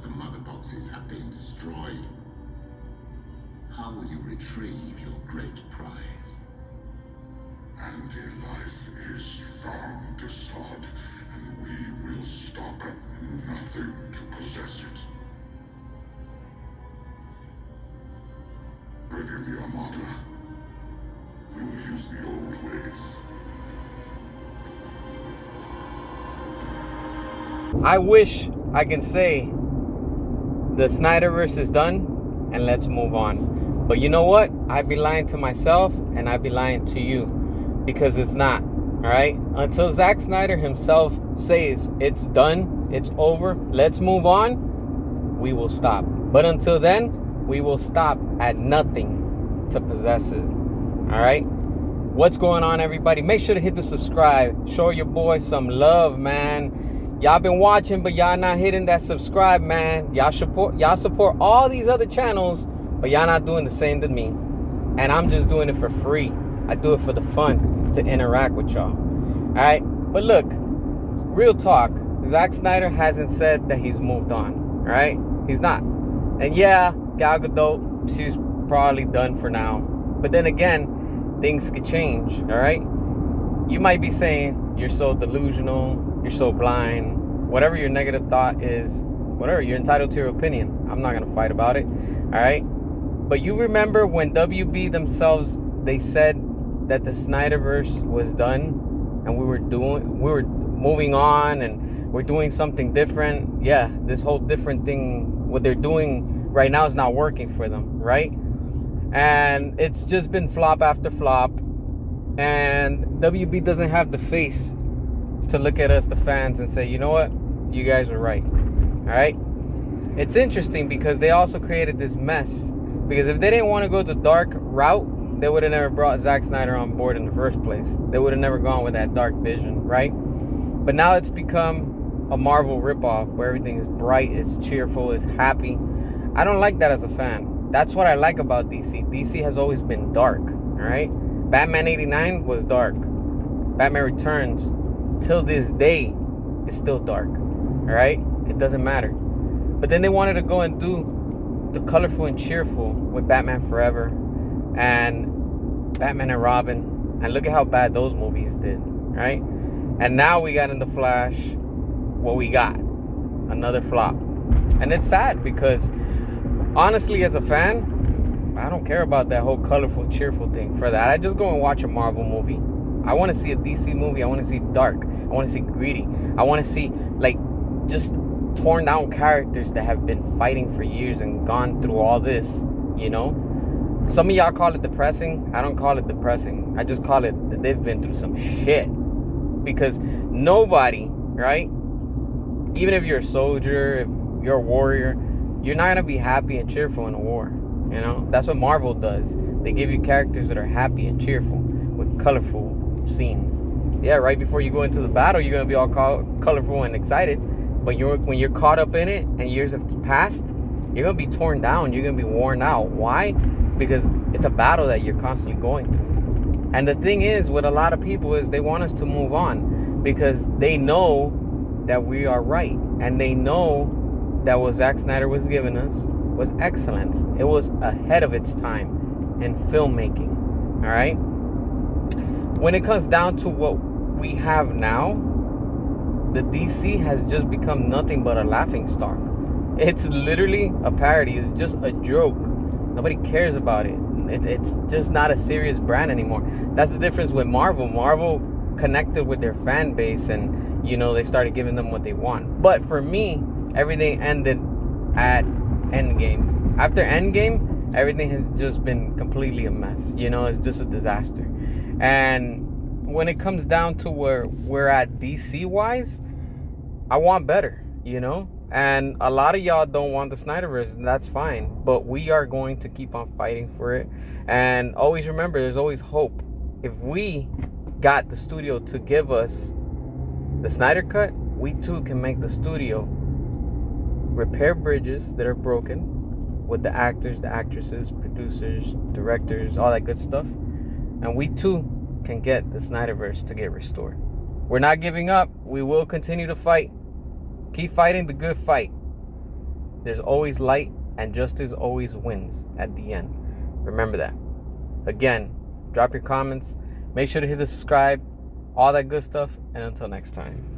the mother boxes have been destroyed. How will you retrieve your great prize? Anti-life is found to sod, and we will stop at nothing to possess it. Ready the Armada. We will use the old ways. I wish I can say the Snyderverse is done and let's move on. But you know what? I'd be lying to myself and I'd be lying to you, because it's not. All right? Until Zack Snyder himself says it's done, it's over, let's move on, we will stop. But until then, we will stop at nothing to possess it. All right? What's going on, everybody? Make sure to hit the subscribe. Show your boy some love, man. Y'all been watching, but y'all not hitting that subscribe, man. Y'all support all these other channels, but y'all not doing the same to me. And I'm just doing it for free. I do it for the fun, to interact with y'all. All right? But look, real talk. Zack Snyder hasn't said that he's moved on. All right? He's not. And yeah, Gal Gadot, she's probably done for now. But then again, things could change. All right? You might be saying, you're so delusional, you're so blind, whatever your negative thought is, whatever, you're entitled to your opinion. I'm not going to fight about it. All right? But you remember when WB themselves, they said that the Snyderverse was done and we were moving on and we're doing something different. Yeah, this whole different thing, what they're doing right now is not working for them, right? And it's just been flop after flop. And WB doesn't have the face to look at us, the fans, and say, you know what? You guys are right. All right? It's interesting because they also created this mess. Because if they didn't want to go the dark route, they would have never brought Zack Snyder on board in the first place. They would have never gone with that dark vision, right? But now it's become a Marvel ripoff where everything is bright, it's cheerful, it's happy. I don't like that as a fan. That's what I like about DC. DC has always been dark, all right? Batman 89 was dark. Batman Returns, till this day, is still dark, all right? It doesn't matter. But then they wanted to go and do the colorful and cheerful with Batman Forever and Batman and Robin. And look at how bad those movies did, right? And now we got in The Flash, what we got, another flop. And it's sad because, honestly, as a fan, I don't care about that whole colorful, cheerful thing. For that, I just go and watch a Marvel movie. I want to see a DC movie. I want to see dark. I want to see greedy. I want to see, like, just torn down characters that have been fighting for years and gone through all this, you know? Some of y'all call it depressing. I don't call it depressing. I just call it that they've been through some shit. Because nobody, right? Even if you're a soldier, if you're a warrior, you're not going to be happy and cheerful in a war. You know, that's what Marvel does. They give you characters that are happy and cheerful with colorful scenes. Yeah, right before you go into the battle, you're going to be all colorful and excited. But when you're caught up in it and years have passed, you're going to be torn down. You're going to be worn out. Why? Because it's a battle that you're constantly going through. And the thing is, with a lot of people, is they want us to move on because they know that we are right. And they know that what Zack Snyder was giving us was excellence. It was ahead of its time in filmmaking. All right? When it comes down to what we have now, the DC has just become nothing but a laughingstock. It's literally a parody. It's just a joke. Nobody cares about it. It's just not a serious brand anymore. That's the difference with Marvel. Marvel connected with their fan base and, you know, they started giving them what they want. But for me, everything ended at Endgame. After Endgame, everything has just been completely a mess. You know, it's just a disaster. And when it comes down to where we're at DC-wise, I want better, you know? And a lot of y'all don't want the Snyderverse, and that's fine. But we are going to keep on fighting for it. And always remember, there's always hope. If we got the studio to give us the Snyder Cut, we too can make the studio repair bridges that are broken with the actors, the actresses, producers, directors, all that good stuff. And we too can get the Snyderverse to get restored. We're not giving up. We will continue to fight. Keep fighting the good fight. there's always light, and justice always wins at the end. Remember that. Again, drop your comments. Make sure to hit the subscribe, all that good stuff. And until next time.